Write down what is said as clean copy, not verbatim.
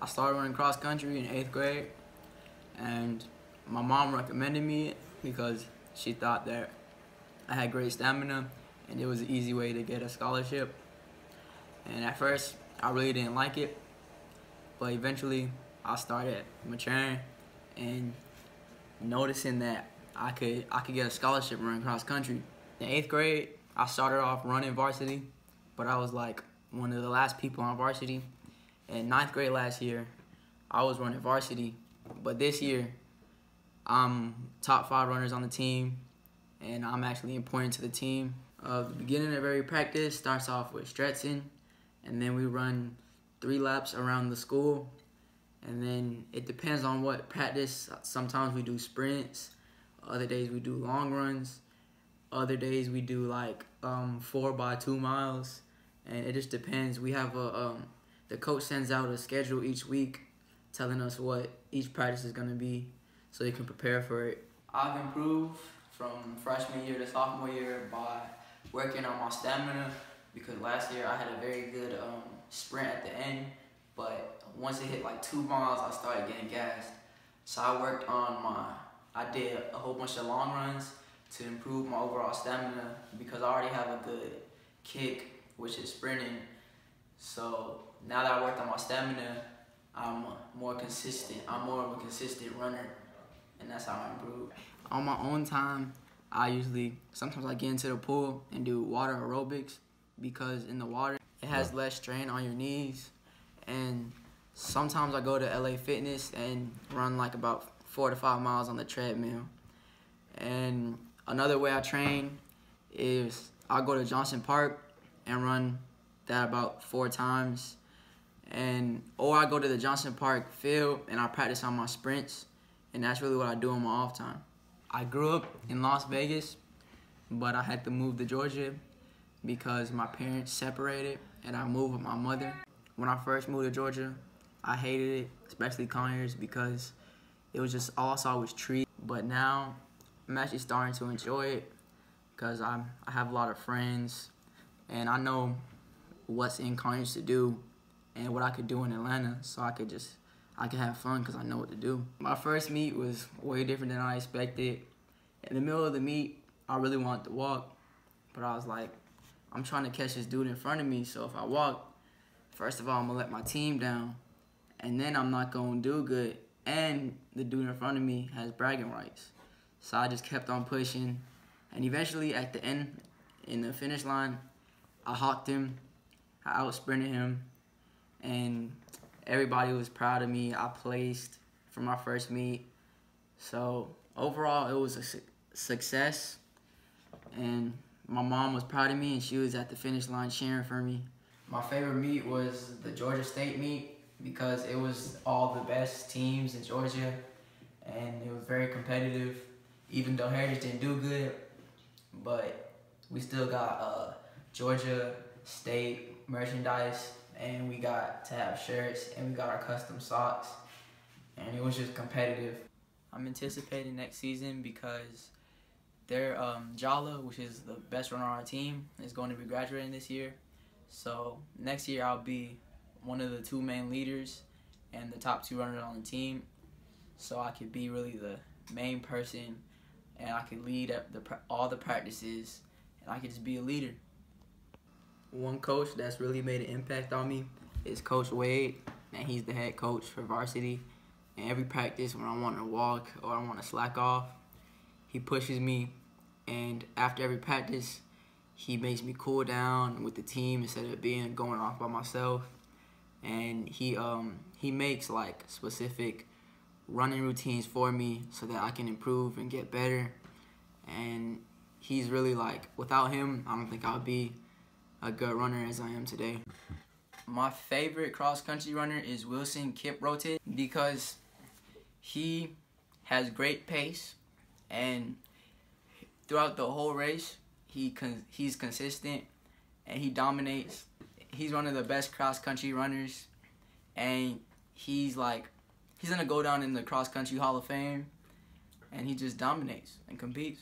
I started running cross country in 8th grade, and my mom recommended me because she thought that I had great stamina and it was an easy way to get a scholarship. And at first, I really didn't like it, but eventually I started maturing and noticing that I could get a scholarship running cross country. In 8th grade, I started off running varsity, but I was like one of the last people on varsity. In 9th grade last year, I was running varsity, but this year, I'm top 5 runners on the team, and I'm actually important to the team. The beginning of every practice starts off with stretching, and then we run 3 laps around the school, and then it depends on what practice. Sometimes we do sprints, other days we do long runs, other days we do like 4 by 2 miles, and it just depends. We have the coach sends out a schedule each week telling us what each practice is gonna be so you can prepare for it. I've improved from freshman year to sophomore year by working on my stamina, because last year I had a very good sprint at the end, but once it hit like 2 miles, I started getting gassed. So I did a whole bunch of long runs to improve my overall stamina, because I already have a good kick, which is sprinting. So now that I worked on my stamina, I'm more consistent. I'm more of a consistent runner, and that's how I improve. On my own time, sometimes I get into the pool and do water aerobics, because in the water, it has less strain on your knees. And sometimes I go to LA Fitness and run like about 4 to 5 miles on the treadmill. And another way I train is I'll go to Johnson Park and run that about 4 times. Or I go to the Johnson Park field and I practice on my sprints, and that's really what I do on my off time. I grew up in Las Vegas, but I had to move to Georgia because my parents separated and I moved with my mother. When I first moved to Georgia, I hated it, especially Conyers, because it was just all I saw was trees. But now I'm actually starting to enjoy it because I have a lot of friends and I know what's in Conyers to do and what I could do in Atlanta, so I could have fun because I know what to do. My first meet was way different than I expected. In the middle of the meet, I really wanted to walk, but I was like, I'm trying to catch this dude in front of me, so if I walk, first of all, I'm gonna let my team down, and then I'm not gonna do good, and the dude in front of me has bragging rights. So I just kept on pushing, and eventually at the end, in the finish line, I hawked him, I out-sprinted him, and everybody was proud of me. I placed for my first meet. So overall, it was a success, and my mom was proud of me, and she was at the finish line cheering for me. My favorite meet was the Georgia State meet, because it was all the best teams in Georgia, and it was very competitive. Even though Heritage didn't do good, but we still got Georgia State merchandise, and we got to have shirts, and we got our custom socks, and it was just competitive. I'm anticipating next season because Jala, which is the best runner on our team, is going to be graduating this year. So next year I'll be one of the 2 main leaders and the top 2 runners on the team, so I could be really the main person, and I could lead all the practices, and I could just be a leader. One coach that's really made an impact on me is Coach Wade, and he's the head coach for varsity. And every practice, when I want to walk or I want to slack off, he pushes me, and after every practice, he makes me cool down with the team instead of going off by myself. And he makes like specific running routines for me so that I can improve and get better. And he's really like, without him, I don't think I would be a good runner as I am today. My favorite cross-country runner is Wilson Kiprotit, because he has great pace, and throughout the whole race, he's consistent and he dominates. He's one of the best cross-country runners, and he's gonna go down in the cross-country Hall of Fame, and he just dominates and competes.